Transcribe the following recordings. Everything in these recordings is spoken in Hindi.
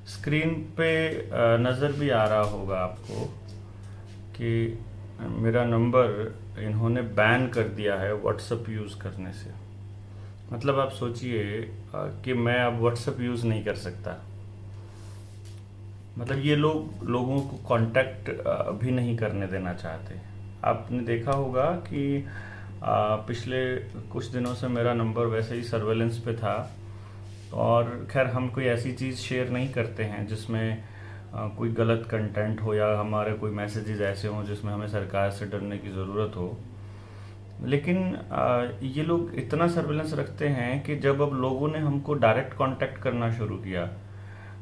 स्क्रीन पे नज़र भी आ रहा होगा आपको कि मेरा नंबर इन्होंने बैन कर दिया है व्हाट्सएप यूज़ करने से। मतलब आप सोचिए कि मैं अब व्हाट्सएप यूज़ नहीं कर सकता। मतलब ये लोग लोगों को कांटेक्ट भी नहीं करने देना चाहते। आपने देखा होगा कि पिछले कुछ दिनों से मेरा नंबर वैसे ही सर्वेलेंस पे था, और खैर हम कोई ऐसी चीज़ शेयर नहीं करते हैं जिसमें कोई गलत कंटेंट हो या हमारे कोई मैसेजेस ऐसे हों जिसमें हमें सरकार से डरने की ज़रूरत हो। लेकिन ये लोग इतना सर्विलेंस रखते हैं कि जब अब लोगों ने हमको डायरेक्ट कांटेक्ट करना शुरू किया,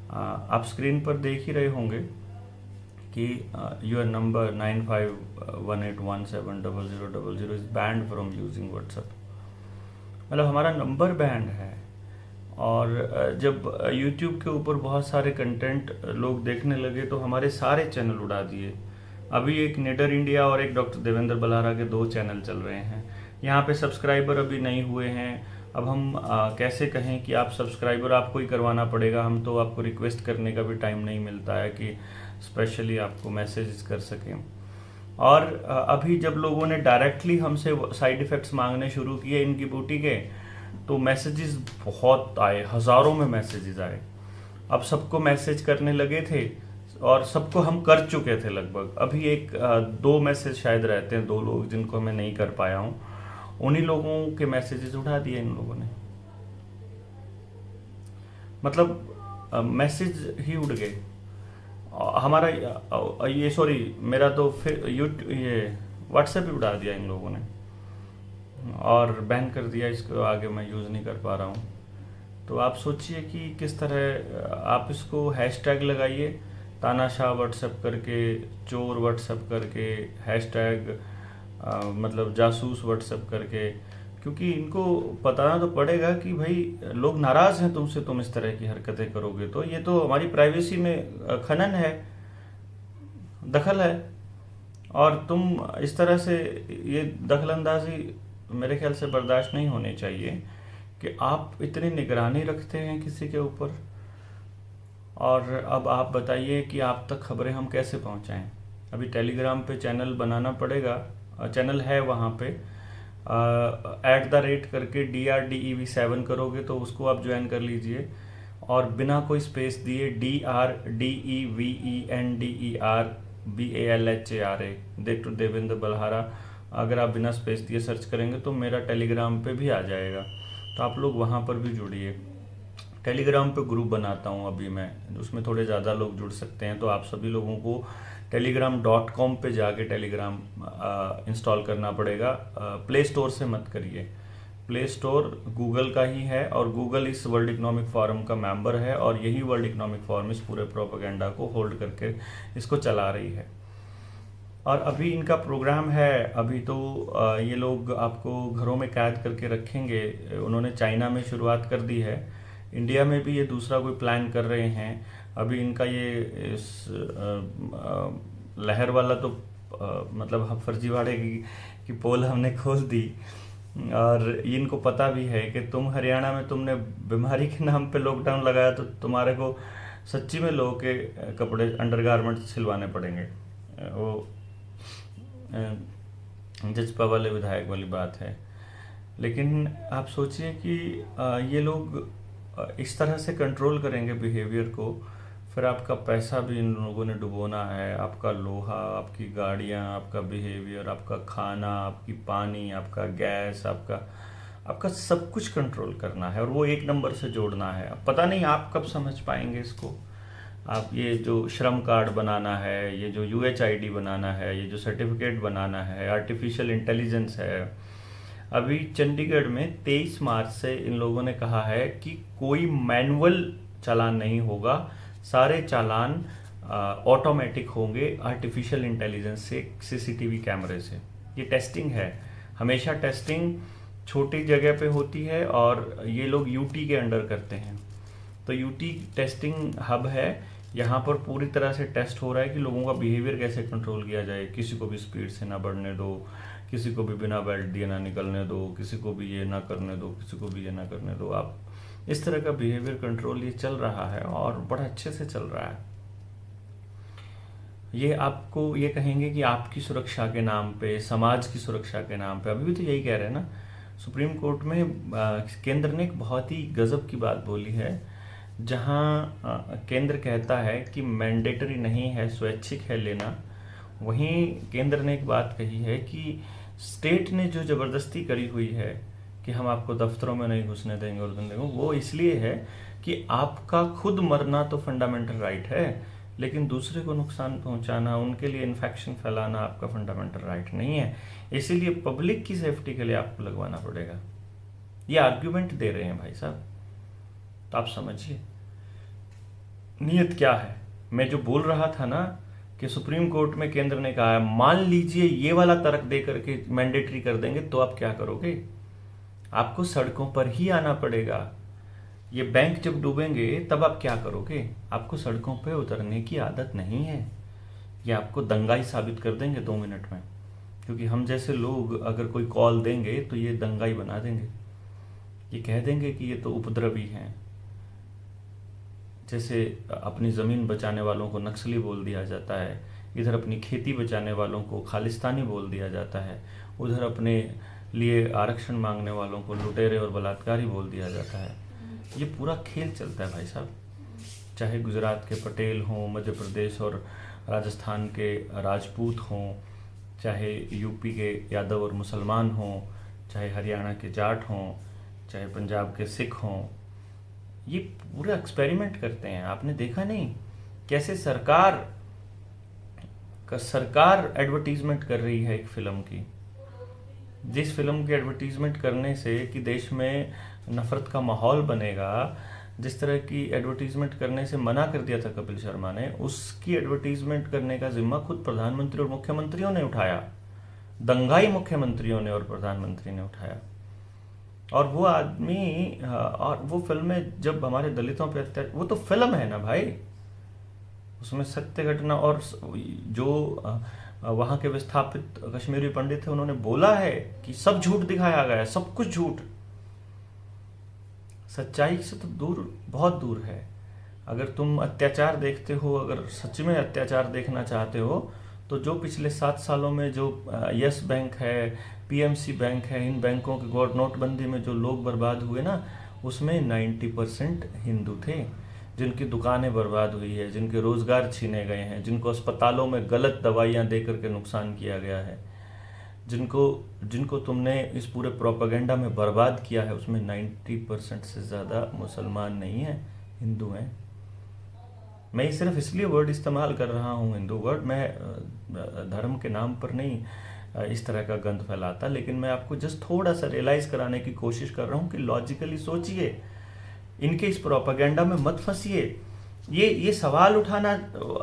आप स्क्रीन पर देख ही रहे होंगे कि your number 9518170000 is banned from using WhatsApp. मतलब हमारा नंबर बैंड है। और जब यूट्यूब के ऊपर बहुत सारे कंटेंट लोग देखने लगे तो हमारे सारे चैनल उड़ा दिए। अभी एक निडर इंडिया और एक डॉक्टर देवेंद्र बल्हारा के 2 चैनल चल रहे हैं। यहाँ पे सब्सक्राइबर अभी नहीं हुए हैं। अब हम कैसे कहें कि आप सब्सक्राइबर आपको ही करवाना पड़ेगा। हम तो आपको रिक्वेस्ट करने का भी टाइम नहीं मिलता है कि स्पेशली आपको मैसेज कर सकें। और अभी जब लोगों ने डायरेक्टली हमसे साइड इफ़ेक्ट्स मांगने शुरू किए इनकी बूटी के, तो मैसेजेस बहुत आए, हज़ारों में मैसेजेस आए। अब सबको मैसेज करने लगे थे और सबको हम कर चुके थे लगभग। अभी एक 2 मैसेज शायद रहते हैं, 2 लोग जिनको मैं नहीं कर पाया हूँ। उन्हीं लोगों के मैसेजेस उठा दिए इन लोगों ने। मतलब मैसेज ही उड़ गए। हमारा ये सॉरी मेरा तो फिर ये व्हाट्सएप ही उड़ा दिया इन लोगों ने और बैन कर दिया। इसको आगे मैं यूज़ नहीं कर पा रहा हूँ। तो आप सोचिए कि किस तरह आप इसको हैशटैग लगाइए, तानाशाह व्हाट्सएप करके, चोर व्हाट्सएप करके, हैशटैग मतलब जासूस व्हाट्सएप करके, क्योंकि इनको बताना तो पड़ेगा कि भाई लोग नाराज़ हैं तुमसे, तुम इस तरह की हरकतें करोगे तो ये तो हमारी प्राइवेसी में खनन है, दखल है। और तुम इस तरह से ये दखलंदाजी मेरे ख्याल से बर्दाश्त नहीं होनी चाहिए कि आप इतनी निगरानी रखते हैं किसी के ऊपर। और अब आप बताइए कि आप तक खबरें हम कैसे पहुंचाएं। अभी टेलीग्राम पे चैनल बनाना पड़ेगा, चैनल है वहाँ पे @ करके DRDEV7 करोगे तो उसको आप ज्वाइन कर लीजिए। और बिना कोई स्पेस दिए DRDEVENDERBALHARA डॉक्टर देवेंद्र बल्हारा, अगर आप बिना स्पेस दिए सर्च करेंगे तो मेरा टेलीग्राम पे भी आ जाएगा। तो आप लोग वहाँ पर भी जुड़िए। टेलीग्राम पे ग्रुप बनाता हूँ अभी मैं, उसमें थोड़े ज़्यादा लोग जुड़ सकते हैं। तो आप सभी लोगों को telegram.com पे जाके टेलीग्राम इंस्टॉल करना पड़ेगा। प्ले स्टोर से मत करिए, प्ले स्टोर गूगल का ही है और गूगल इस वर्ल्ड इकोनॉमिक फोरम का मेंबर है और यही वर्ल्ड इकोनॉमिक फोरम इस पूरे प्रोपेगेंडा को होल्ड करके इसको चला रही है। और अभी इनका प्रोग्राम है, अभी तो ये लोग आपको घरों में कैद करके रखेंगे। उन्होंने चाइना में शुरुआत कर दी है, इंडिया में भी ये दूसरा कोई प्लान कर रहे हैं। अभी इनका ये इस लहर वाला तो मतलब हम फर्जीवाड़े की पोल हमने खोल दी। और इनको पता भी है कि तुम हरियाणा में तुमने बीमारी के नाम पे लॉकडाउन लगाया तो तुम्हारे को सच्ची में लोगों के कपड़े अंडरगारमेंट्स सिलवाने पड़ेंगे। वो जजपा वाले विधायक वाली बात है। लेकिन आप सोचिए कि ये लोग इस तरह से कंट्रोल करेंगे बिहेवियर को, फिर आपका पैसा भी इन लोगों ने डुबोना है, आपका लोहा, आपकी गाड़ियाँ, आपका बिहेवियर, आपका खाना, आपकी पानी, आपका गैस, आपका सब कुछ कंट्रोल करना है और वो एक नंबर से जोड़ना है। अब पता नहीं आप कब समझ पाएंगे इसको। आप ये जो श्रम कार्ड बनाना है, ये जो UHID बनाना है, ये जो सर्टिफिकेट बनाना है, आर्टिफिशियल इंटेलिजेंस है। अभी चंडीगढ़ में 23 मार्च से इन लोगों ने कहा है कि कोई मैनुअल चालान नहीं होगा, सारे चालान ऑटोमेटिक होंगे आर्टिफिशियल इंटेलिजेंस से, CCTV कैमरे से। ये टेस्टिंग है, हमेशा टेस्टिंग छोटी जगह पे होती है और ये लोग UT के अंडर करते हैं। तो UT टेस्टिंग हब है, यहाँ पर पूरी तरह से टेस्ट हो रहा है कि लोगों का बिहेवियर कैसे कंट्रोल किया जाए। किसी को भी स्पीड से ना बढ़ने दो, किसी को भी बिना बेल्ट दिए ना निकलने दो, किसी को भी ये ना करने दो, किसी को भी ये ना करने दो। आप इस तरह का बिहेवियर कंट्रोल ये चल रहा है और बड़ा अच्छे से चल रहा है। ये आपको ये कहेंगे कि आपकी सुरक्षा के नाम पे, समाज की सुरक्षा के नाम पे, अभी भी तो यही कह रहे हैं ना। सुप्रीम कोर्ट में केंद्र ने एक बहुत ही गजब की बात बोली है, जहां केंद्र कहता है कि मैंडेटरी नहीं है, स्वैच्छिक है लेना, वहीं केंद्र ने एक बात कही है कि स्टेट ने जो जबरदस्ती करी हुई है कि हम आपको दफ्तरों में नहीं घुसने देंगे और देंगे, वो इसलिए है कि आपका खुद मरना तो फंडामेंटल राइट है, लेकिन दूसरे को नुकसान पहुंचाना, उनके लिए इन्फेक्शन फैलाना आपका फंडामेंटल राइट नहीं है। इसीलिए पब्लिक की सेफ्टी के लिए आपको लगवाना पड़ेगा। ये आर्ग्यूमेंट दे रहे हैं भाई साहब, तो आप समझिए नियत क्या है। मैं जो बोल रहा था ना कि सुप्रीम कोर्ट में केंद्र ने कहा है, मान लीजिए ये वाला तर्क दे करके मैंडेटरी कर देंगे तो आप क्या करोगे? आपको सड़कों पर ही आना पड़ेगा। ये बैंक जब डूबेंगे तब आप क्या करोगे? आपको सड़कों पे उतरने की आदत नहीं है। ये आपको दंगाई साबित कर देंगे 2 मिनट में, क्योंकि हम जैसे लोग अगर कोई कॉल देंगे तो ये दंगाई बना देंगे। ये कह देंगे कि ये तो उपद्रवी हैं। जैसे अपनी ज़मीन बचाने वालों को नक्सली बोल दिया जाता है, इधर अपनी खेती बचाने वालों को खालिस्तानी बोल दिया जाता है, उधर अपने लिए आरक्षण मांगने वालों को लुटेरे और बलात्कारी बोल दिया जाता है। ये पूरा खेल चलता है भाई साहब। चाहे गुजरात के पटेल हों, मध्य प्रदेश और राजस्थान के राजपूत हों, चाहे यूपी के यादव और मुसलमान हों, चाहे हरियाणा के जाट हों, चाहे पंजाब के सिख हों, ये पूरा एक्सपेरिमेंट करते हैं। आपने देखा नहीं कैसे सरकार एडवर्टीजमेंट कर रही है एक फिल्म की, जिस फिल्म की एडवर्टीजमेंट करने से कि देश में नफरत का माहौल बनेगा, जिस तरह की एडवर्टीजमेंट करने से मना कर दिया था कपिल शर्मा ने, उसकी एडवर्टीजमेंट करने का जिम्मा खुद प्रधानमंत्री और मुख्यमंत्रियों ने उठाया। दंगाई मुख्यमंत्रियों ने और प्रधानमंत्री ने उठाया। और वो आदमी और वो फिल्में जब हमारे दलितों पे अत्याचार, वो तो फिल्म है ना भाई, उसमें सत्य घटना, और जो वहां के विस्थापित कश्मीरी पंडित थे उन्होंने बोला है कि सब झूठ दिखाया गया है, सब कुछ झूठ। सच्चाई से तो दूर, बहुत दूर है। अगर तुम अत्याचार देखते हो, अगर सच में अत्याचार देखना चाहते हो, तो जो पिछले 7 सालों में जो यस बैंक है, पीएमसी बैंक है, इन बैंकों के नोटबंदी में जो लोग बर्बाद हुए ना, उसमें 90% हिंदू थे, जिनकी दुकानें बर्बाद हुई है, जिनके रोजगार छीने गए हैं, जिनको अस्पतालों में गलत दवाइयां दे करके नुकसान किया गया है, जिनको तुमने इस पूरे प्रोपेगेंडा में बर्बाद किया है, उसमें 90% से ज़्यादा मुसलमान नहीं है, हिंदू हैं। मैं सिर्फ इसलिए वर्ड इस्तेमाल कर रहा हूँ हिंदू वर्ड, मैं धर्म के नाम पर नहीं इस तरह का गंद फैलाता, लेकिन मैं आपको जस्ट थोड़ा सा रियलाइज कराने की कोशिश कर रहा हूँ कि लॉजिकली सोचिए, इनके इस प्रोपेगेंडा में मत फंसिए। ये सवाल उठाना,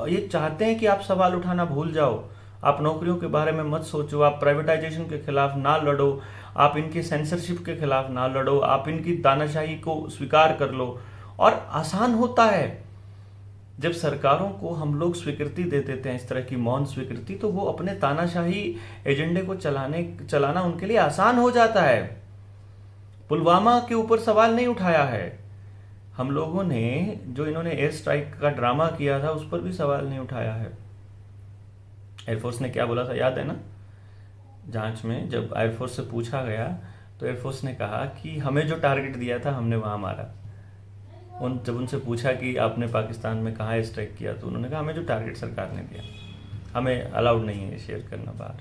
ये चाहते हैं कि आप सवाल उठाना भूल जाओ, आप नौकरियों के बारे में मत सोचो, आप प्राइवेटाइजेशन के खिलाफ ना लड़ो, आप इनके सेंसरशिप के खिलाफ ना लड़ो, आप इनकी तानाशाही को स्वीकार कर लो। और आसान होता है जब सरकारों को हम लोग स्वीकृति दे देते हैं, इस तरह की मौन स्वीकृति, तो वो अपने तानाशाही एजेंडे को चलाना उनके लिए आसान हो जाता है। पुलवामा के ऊपर सवाल नहीं उठाया है हम लोगों ने, जो इन्होंने एयर स्ट्राइक का ड्रामा किया था उस पर भी सवाल नहीं उठाया है। एयरफोर्स ने क्या बोला था याद है ना? जांच में जब एयरफोर्स से पूछा गया तो एयरफोर्स ने कहा कि हमें जो टारगेट दिया था हमने वहां मारा। जब उनसे पूछा कि आपने पाकिस्तान में कहाँ स्ट्राइक किया, तो उन्होंने कहा हमें जो टारगेट सरकार ने दिया, हमें अलाउड नहीं है शेयर करना बाहर।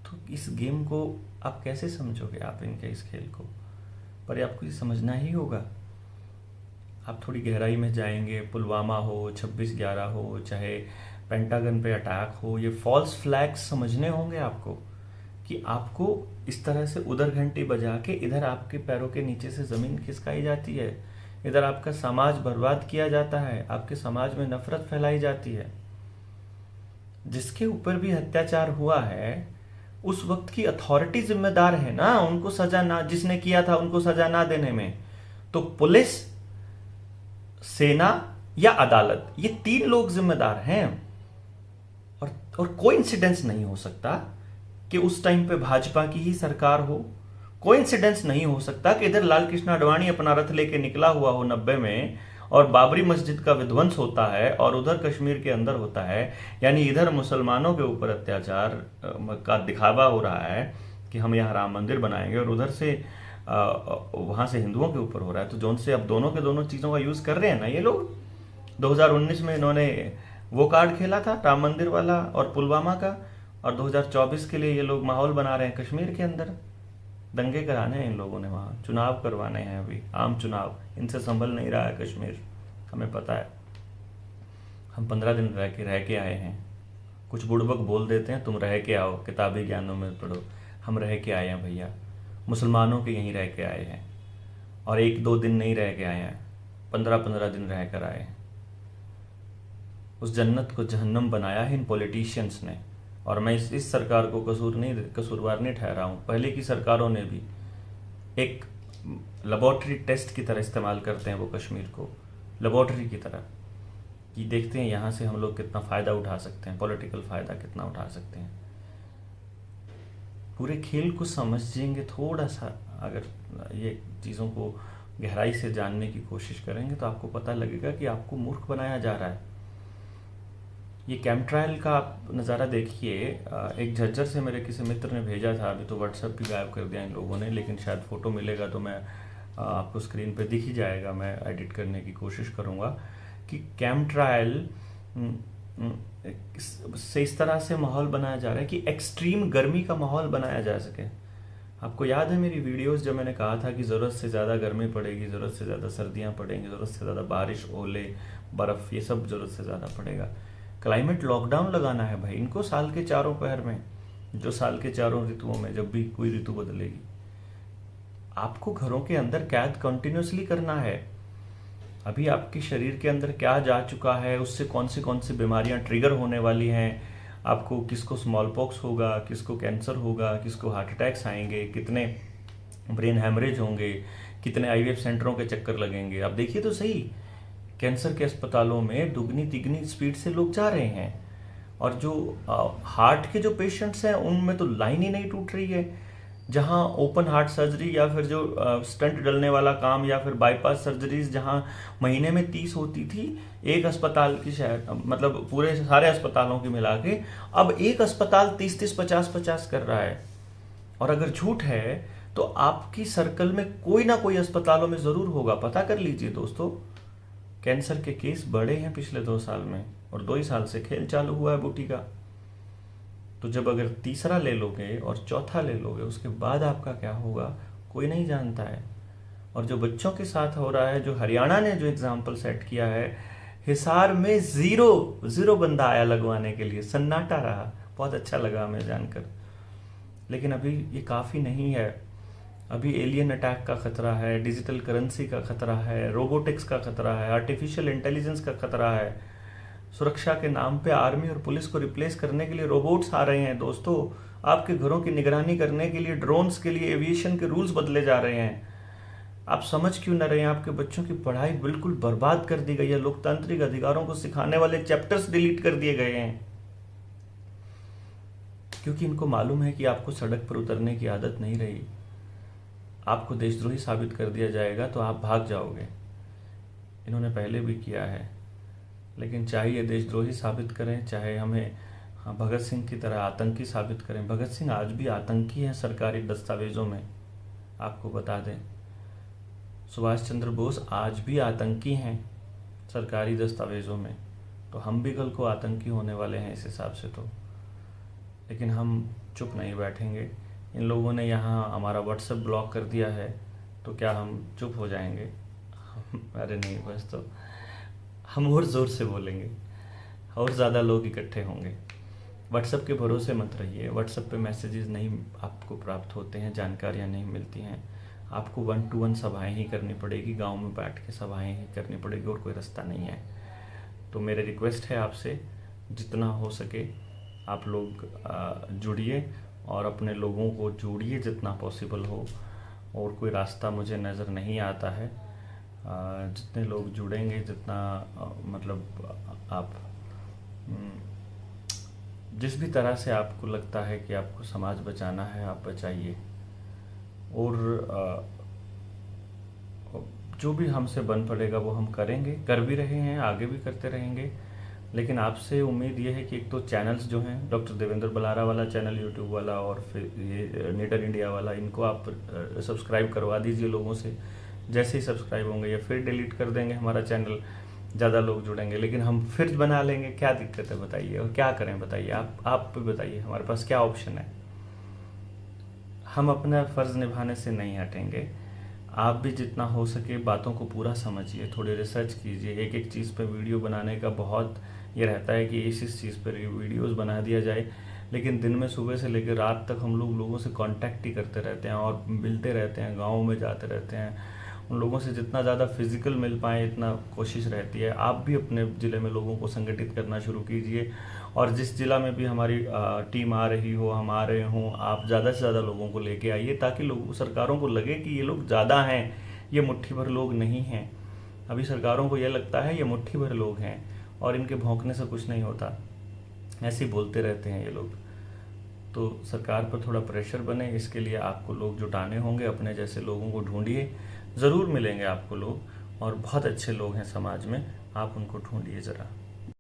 तो इस गेम को आप कैसे समझोगे, आप इनके इस खेल को? पर आपको ये समझना ही होगा। आप थोड़ी गहराई में जाएंगे, पुलवामा हो, 26/11 हो, चाहे पेंटागन पे अटैक हो, ये फॉल्स फ्लैग्स समझने होंगे आपको, कि आपको इस तरह से उधर घंटी बजा के इधर आपके पैरों के नीचे से जमीन खिसकाई जाती है, इधर आपका समाज बर्बाद किया जाता है, आपके समाज में नफरत फैलाई जाती है। जिसके ऊपर भी अत्याचार हुआ है उस वक्त की अथॉरिटी जिम्मेदार है ना, उनको सजा ना, जिसने किया था उनको सजा ना देने में। तो पुलिस, सेना या अदालत, ये 3 लोग जिम्मेदार हैं। और कोई इंसिडेंस नहीं हो सकता कि उस टाइम पे भाजपा की ही सरकार हो, कोइंसिडेंस नहीं हो सकता कि इधर लाल कृष्ण आडवाणी अपना रथ लेके निकला हुआ हो 90 में और बाबरी मस्जिद का विध्वंस होता है और उधर कश्मीर के अंदर होता है। यानी इधर मुसलमानों के ऊपर अत्याचार का दिखावा हो रहा है कि हम यहाँ राम मंदिर बनाएंगे, और उधर से वहां से हिंदुओं के ऊपर हो रहा है। तो जोन से अब दोनों के दोनों चीज़ों का यूज़ कर रहे हैं ना ये लोग। 2019 में इन्होंने वो कार्ड खेला था राम मंदिर वाला और पुलवामा का, और 2024 के लिए ये लोग माहौल बना रहे हैं कश्मीर के अंदर। दंगे कराने हैं इन लोगों ने, वहाँ चुनाव करवाने हैं, अभी आम चुनाव। इनसे संभल नहीं रहा है कश्मीर, हमें पता है। हम 15 दिन रह के आए हैं। कुछ बुड़बक बोल देते हैं तुम रह के आओ, किताबी ज्ञानों में पढ़ो। हम रह के आए हैं भैया, मुसलमानों के यहीं रह के आए हैं, और 1-2 दिन नहीं रह के आए हैं, 15-15 दिन रह कर आए हैं। उस जन्नत को जहन्नम बनाया है इन पॉलिटिशियंस ने। और मैं इस सरकार को कसूरवार नहीं ठहरा हूँ। पहले की सरकारों ने भी एक लेबोरेटरी टेस्ट की तरह इस्तेमाल करते हैं वो कश्मीर को, लेबोरेटरी की तरह, कि देखते हैं यहाँ से हम लोग कितना फ़ायदा उठा सकते हैं, पॉलिटिकल फ़ायदा कितना उठा सकते हैं। पूरे खेल को समझेंगे थोड़ा सा, अगर ये चीज़ों को गहराई से जानने की कोशिश करेंगे तो आपको पता लगेगा कि आपको मूर्ख बनाया जा रहा है। ये कैंप ट्रायल का आप नज़ारा देखिए। एक झज्जर से मेरे किसी मित्र ने भेजा था, अभी तो व्हाट्सएप भी गायब कर दिया इन लोगों ने, लेकिन शायद फ़ोटो मिलेगा तो मैं आपको स्क्रीन पे दिख ही जाएगा, मैं एडिट करने की कोशिश करूँगा। कि कैंप ट्रायल से इस तरह से माहौल बनाया जा रहा है कि एक्सट्रीम गर्मी का माहौल बनाया जा सके। आपको याद है मेरी वीडियोस जब मैंने कहा था कि ज़रूरत से ज़्यादा गर्मी पड़ेगी, ज़रूरत से ज़्यादा सर्दियाँ पड़ेंगी, ज़रूरत से ज़्यादा बारिश, ओले, बर्फ़, ये सब ज़रूरत से ज़्यादा पड़ेगा। क्लाइमेट लॉकडाउन लगाना है भाई इनको साल के चारों पहर में, जो साल के चारों ऋतुओं में जब भी कोई ऋतु बदलेगी। आपको घरों के अंदर कैद कंटिन्यूसली करना है। अभी आपके शरीर के अंदर क्या जा चुका है, उससे कौन सी बीमारियां ट्रिगर होने वाली हैं, आपको किसको स्मॉल पॉक्स होगा, किसको कैंसर होगा, किसको हार्ट अटैक्स आएंगे, कितने ब्रेन हैमरेज होंगे, कितने आईवीएफ सेंटरों के चक्कर लगेंगे। आप देखिए तो सही, कैंसर के अस्पतालों में दुगनी तिगनी स्पीड से लोग जा रहे हैं, और जो हार्ट के जो पेशेंट्स हैं उनमें तो लाइन ही नहीं टूट रही है। जहां ओपन हार्ट सर्जरी या फिर जो स्टंट डलने वाला काम या फिर बाईपास सर्जरीज जहां महीने में 30 होती थी एक अस्पताल की, शायद मतलब पूरे सारे अस्पतालों की मिला के, अब एक अस्पताल 30-30, 50-50 कर रहा है। और अगर झूठ है तो आपकी सर्कल में कोई ना कोई अस्पतालों में जरूर होगा, पता कर लीजिए दोस्तों। कैंसर के केस बढ़े हैं पिछले 2 साल में, और 2 ही साल से खेल चालू हुआ है बूटी का। तो जब अगर तीसरा ले लोगे और चौथा ले लोगे, उसके बाद आपका क्या होगा कोई नहीं जानता है। और जो बच्चों के साथ हो रहा है, जो हरियाणा ने जो एग्जाम्पल सेट किया है, हिसार में जीरो बंदा आया लगवाने के लिए, सन्नाटा रहा। बहुत अच्छा लगा हमें जानकर। लेकिन अभी ये काफ़ी नहीं है। अभी एलियन अटैक का खतरा है, डिजिटल करेंसी का खतरा है, रोबोटिक्स का खतरा है, आर्टिफिशियल इंटेलिजेंस का खतरा है। सुरक्षा के नाम पे आर्मी और पुलिस को रिप्लेस करने के लिए रोबोट्स आ रहे हैं दोस्तों। आपके घरों की निगरानी करने के लिए, ड्रोन्स के लिए एविएशन के रूल्स बदले जा रहे हैं। आप समझ क्यों न रहे हैं? आपके बच्चों की पढ़ाई बिल्कुल बर्बाद कर दी गई है। लोकतांत्रिक अधिकारों को सिखाने वाले चैप्टर्स डिलीट कर दिए गए हैं, क्योंकि इनको मालूम है कि आपको सड़क पर उतरने की आदत नहीं रही। आपको देशद्रोही साबित कर दिया जाएगा तो आप भाग जाओगे। इन्होंने पहले भी किया है, लेकिन चाहे ये देशद्रोही साबित करें, चाहे हमें भगत सिंह की तरह आतंकी साबित करें। भगत सिंह आज भी आतंकी हैं सरकारी दस्तावेजों में, आपको बता दें। सुभाष चंद्र बोस आज भी आतंकी हैं सरकारी दस्तावेजों में। तो हम भी कल को आतंकी होने वाले हैं इस हिसाब से तो। लेकिन हम चुप नहीं बैठेंगे। इन लोगों ने यहाँ हमारा व्हाट्सएप ब्लॉक कर दिया है, तो क्या हम चुप हो जाएंगे? अरे नहीं, बस तो हम और ज़ोर से बोलेंगे, और ज़्यादा लोग इकट्ठे होंगे। व्हाट्सएप के भरोसे मत रहिए। व्हाट्सएप पे मैसेजेस नहीं आपको प्राप्त होते हैं, जानकारियाँ नहीं मिलती हैं। आपको 1-to-1 सभाएं ही करनी पड़ेगी, गांव में बैठ के सभाएं ही करनी पड़ेगी, और कोई रास्ता नहीं है। तो मेरे रिक्वेस्ट है आपसे, जितना हो सके आप लोग जुड़िए और अपने लोगों को जोड़िए जितना पॉसिबल हो। और कोई रास्ता मुझे नज़र नहीं आता है। जितने लोग जुड़ेंगे, जितना मतलब आप जिस भी तरह से आपको लगता है कि आपको समाज बचाना है, आप बचाइए। और जो भी हमसे बन पड़ेगा वो हम करेंगे, कर भी रहे हैं, आगे भी करते रहेंगे। लेकिन आपसे उम्मीद ये है कि एक तो चैनल्स जो हैं, डॉक्टर देवेंद्र बलारा वाला चैनल यूट्यूब वाला और फिर ये निडर इंडिया वाला, इनको आप सब्सक्राइब करवा दीजिए लोगों से। जैसे ही सब्सक्राइब होंगे या फिर डिलीट कर देंगे हमारा चैनल, ज़्यादा लोग जुड़ेंगे, लेकिन हम फिर बना लेंगे। क्या दिक्कत है बताइए, और क्या करें बताइए, आप भी बताइए, हमारे पास क्या ऑप्शन है। हम अपना फ़र्ज़ निभाने से नहीं हटेंगे। आप भी जितना हो सके बातों को पूरा समझिए, थोड़ी रिसर्च कीजिए। एक एक चीज़ पे वीडियो बनाने का बहुत ये रहता है कि इस चीज़ पर वीडियोस बना दिया जाए, लेकिन दिन में सुबह से लेकर रात तक हम लोग लोगों से कांटेक्ट ही करते रहते हैं और मिलते रहते हैं, गाँव में जाते रहते हैं। उन लोगों से जितना ज़्यादा फिजिकल मिल पाए इतना कोशिश रहती है। आप भी अपने ज़िले में लोगों को संगठित करना शुरू कीजिए, और जिस ज़िला में भी हमारी टीम आ रही हो, हम आ रहे हों, आप ज़्यादा से ज़्यादा लोगों को लेके आइए, ताकि लोग, सरकारों को लगे कि ये लोग ज़्यादा हैं, ये मुट्ठी भर लोग नहीं हैं। अभी सरकारों को ये लगता है ये मुट्ठी भर लोग हैं और इनके भौंकने से कुछ नहीं होता, ऐसे ही बोलते रहते हैं ये लोग। तो सरकार पर थोड़ा प्रेशर बने, इसके लिए आपको लोग जुटाने होंगे, अपने जैसे लोगों को ढूंढिए, ज़रूर मिलेंगे आपको लोग, और बहुत अच्छे लोग हैं समाज में, आप उनको ढूंढिए ज़रा।